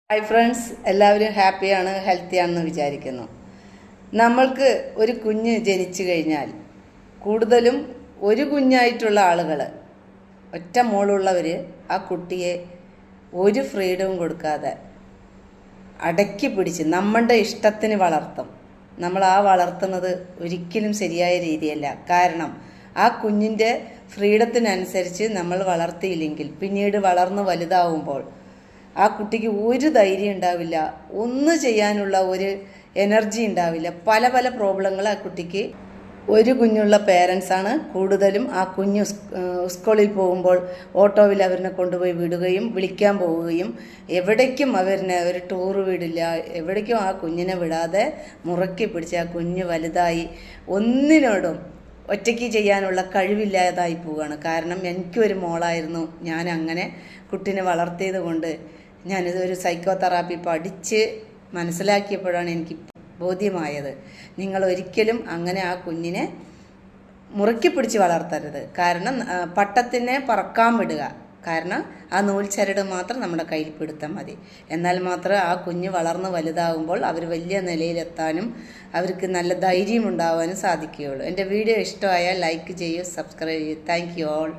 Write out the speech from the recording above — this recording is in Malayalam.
ഹായ് ഫ്രണ്ട്സ്, എല്ലാവരും ഹാപ്പിയാണ്, ഹെൽത്തിയാണെന്ന് വിചാരിക്കുന്നു. നമ്മൾക്ക് ഒരു കുഞ്ഞ് ജനിച്ചു കഴിഞ്ഞാൽ കൂടുതലും ഒരു കുഞ്ഞായിട്ടുള്ള ആളുകൾ, ഒറ്റ മോളുള്ളവർ ആ കുട്ടിയെ ഒരു ഫ്രീഡവും കൊടുക്കാതെ അടക്കി പിടിച്ച് നമ്മളുടെ ഇഷ്ടത്തിന് വളർത്തും. നമ്മൾ ആ വളർത്തുന്നത് ഒരിക്കലും ശരിയായ രീതിയല്ല. കാരണം ആ കുഞ്ഞിൻ്റെ ഫ്രീഡത്തിനനുസരിച്ച് നമ്മൾ വളർത്തിയില്ലെങ്കിൽ പിന്നീട് വളർന്ന് വലുതാവുമ്പോൾ ആ കുട്ടിക്ക് ഒരു ധൈര്യം ഉണ്ടാവില്ല, ഒന്നും ചെയ്യാനുള്ള ഒരു എനർജി ഉണ്ടാവില്ല. പല പല പ്രോബ്ലങ്ങൾ ആ കുട്ടിക്ക്. ഒരു കുഞ്ഞുള്ള പേരൻസാണ് കൂടുതലും ആ കുഞ്ഞ് സ്കൂളിൽ പോകുമ്പോൾ ഓട്ടോയിൽ അവരിനെ കൊണ്ടുപോയി വിടുകയും വിളിക്കാൻ പോവുകയും എവിടേക്കും അവരിനെ ഒരു ടൂറ് വിടില്ല, എവിടേക്കും ആ കുഞ്ഞിനെ വിടാതെ മുറക്കി പിടിച്ച് ആ കുഞ്ഞ് വലുതായി ഒന്നിനോടും ഒറ്റയ്ക്ക് ചെയ്യാനുള്ള കഴിവില്ലാതായി പോവുകയാണ്. കാരണം എനിക്കൊരു മോളായിരുന്നു, ഞാൻ അങ്ങനെ കുട്ടീനെ വളർത്തിയത് കൊണ്ട് ഞാനിതൊരു സൈക്കോ തെറാപ്പി പഠിച്ച് മനസ്സിലാക്കിയപ്പോഴാണ് എനിക്ക് ബോധ്യമായത്, നിങ്ങൾ ഒരിക്കലും അങ്ങനെ ആ കുഞ്ഞിനെ മുറുക്കി പിടിച്ച് വളർത്തരുത്. കാരണം പട്ടത്തിനെ പറക്കാൻ വിടുക. കാരണം ആ നൂൽ ചരട് മാത്രം നമ്മുടെ കയ്യിൽ പിടുത്താൽ മതി. എന്നാൽ മാത്രമേ ആ കുഞ്ഞ് വളർന്ന് വലുതാകുമ്പോൾ അവർ വലിയ നിലയിലെത്താനും അവർക്ക് നല്ല ധൈര്യം ഉണ്ടാവാനും സാധിക്കുകയുള്ളൂ. എൻ്റെ വീഡിയോ ഇഷ്ടമായാൽ ലൈക്ക് ചെയ്യൂ, സബ്സ്ക്രൈബ് ചെയ്യൂ. Thank you all.